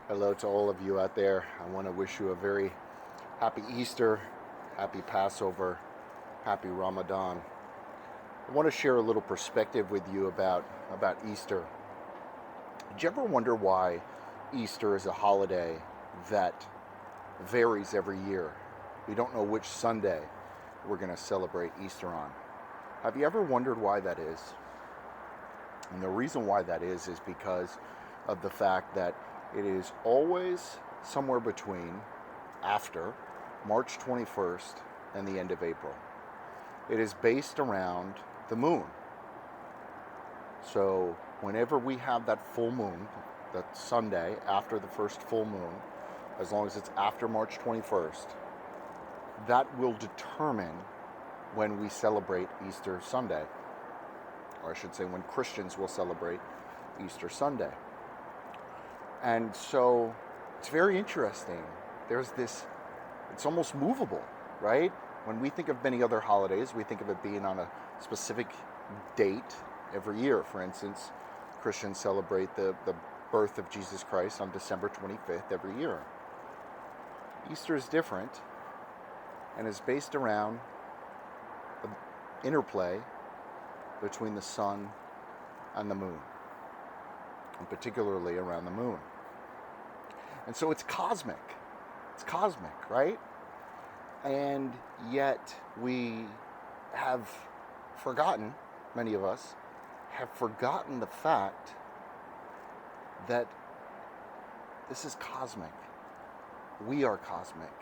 Hello to all of you out there. I want to wish you a very happy Easter, happy Passover, happy Ramadan. I want to share a little perspective with you about Easter. Did you ever wonder why Easter is a holiday that varies every year? We don't know which Sunday we're going to celebrate Easter on. Have you ever wondered why that is? And the reason why that is because of the fact that it is always somewhere between after March 21st and the end of April. It is based around the moon. So whenever we have that full moon, that Sunday after the first full moon, as long as it's after March 21st, that will determine when we celebrate Easter Sunday. Or I should say when Christians will celebrate Easter Sunday. And so it's very interesting. There's this, it's almost movable, right? When we think of many other holidays, we think of it being on a specific date every year. For instance, Christians celebrate the birth of Jesus Christ on December 25th every year. Easter is different and is based around the interplay between the sun and the moon, and particularly around the moon. And so it's cosmic. It's cosmic, right? And yet we have forgotten, many of us have forgotten the fact that this is cosmic. We are cosmic.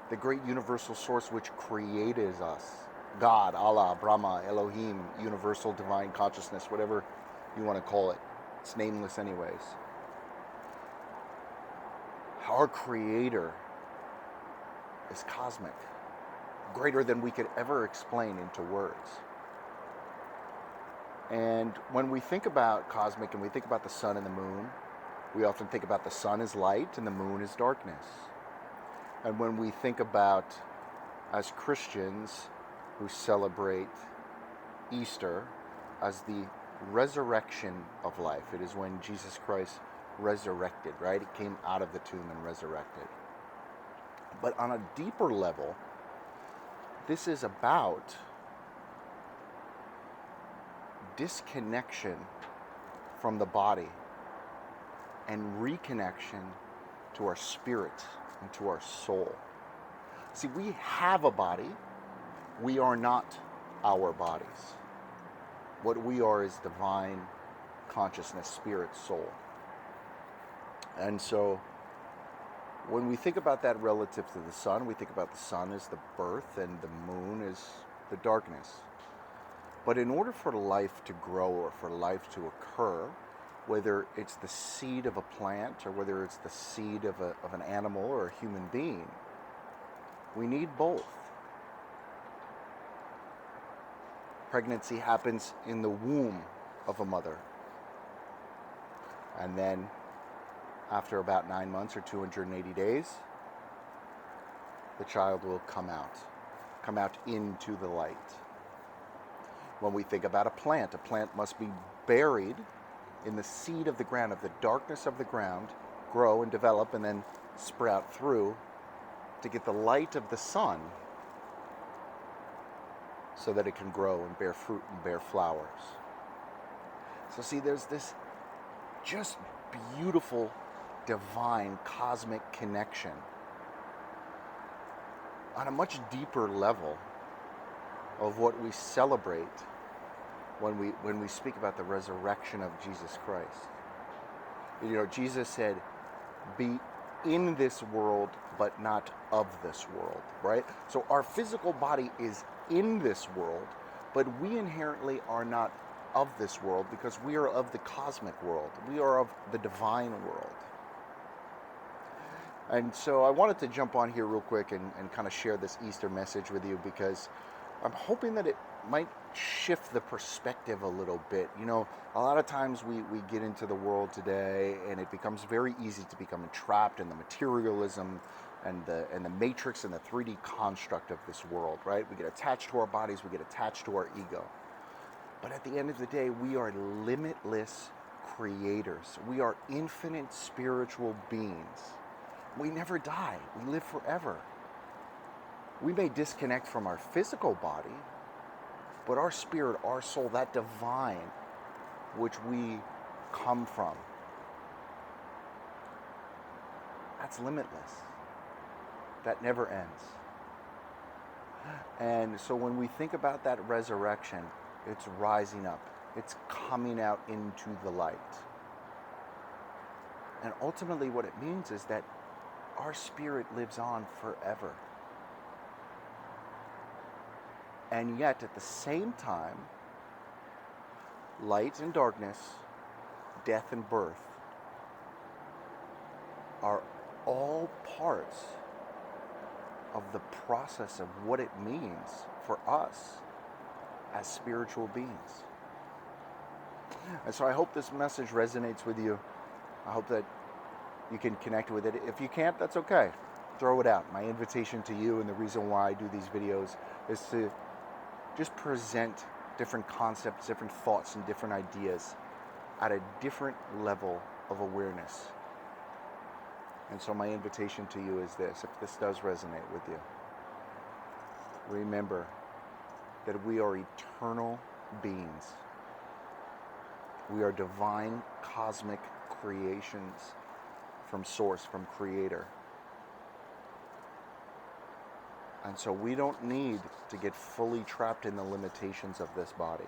The great universal source which created us, God, Allah, Brahma, Elohim, universal divine consciousness, whatever you want to call it. It's nameless anyways. Our Creator is cosmic, greater than we could ever explain into words. And when we think about cosmic and we think about the sun and the moon, we often think about the sun as light and the moon as darkness. And when we think about, as Christians who celebrate Easter as the resurrection of life, it is when Jesus Christ resurrected, right? It came out of the tomb and resurrected. But on a deeper level, this is about disconnection from the body and reconnection to our spirit and to our soul. See, we have a body. We are not our bodies. What we are is divine consciousness, spirit, soul. And so when we think about that relative to the sun, we think about the sun as the birth and the moon as the darkness. But in order for life to grow or for life to occur, whether it's the seed of a plant or whether it's the seed of an animal or a human being, we need both. Pregnancy happens in the womb of a mother. And then after about 9 months or 280 days, the child will come out into the light. When we think about a plant must be buried in the seed of the ground, of the darkness of the ground, grow and develop and then sprout through to get the light of the sun so that it can grow and bear fruit and bear flowers. So see, there's this just beautiful, divine, cosmic connection on a much deeper level of what we celebrate when we speak about the resurrection of Jesus Christ. You know, Jesus said, be in this world, but not of this world, right? So our physical body is in this world, but we inherently are not of this world because we are of the cosmic world. We are of the divine world. And so I wanted to jump on here real quick and kind of share this Easter message with you because I'm hoping that it might shift the perspective a little bit. You know, a lot of times we get into the world today and it becomes very easy to become entrapped in the materialism and the matrix and the 3D construct of this world, right? We get attached to our bodies, we get attached to our ego. But at the end of the day, we are limitless creators. We are infinite spiritual beings. We never die. We live forever. We may disconnect from our physical body, but our spirit, our soul, that divine which we come from, that's limitless. That never ends. And so when we think about that resurrection, it's rising up. It's coming out into the light. And ultimately what it means is that our spirit lives on forever. And yet at the same time, light and darkness, death and birth are all parts of the process of what it means for us as spiritual beings. And so I hope this message resonates with you. I hope that you can connect with it. If you can't, that's okay. Throw it out. My invitation to you, and the reason why I do these videos, is to just present different concepts, different thoughts, and different ideas at a different level of awareness. And so my invitation to you is this: if this does resonate with you, remember that we are eternal beings. We are divine cosmic creations from Source, from Creator. And so we don't need to get fully trapped in the limitations of this body.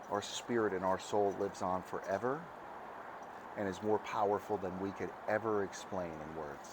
Our spirit and our soul lives on forever and is more powerful than we could ever explain in words.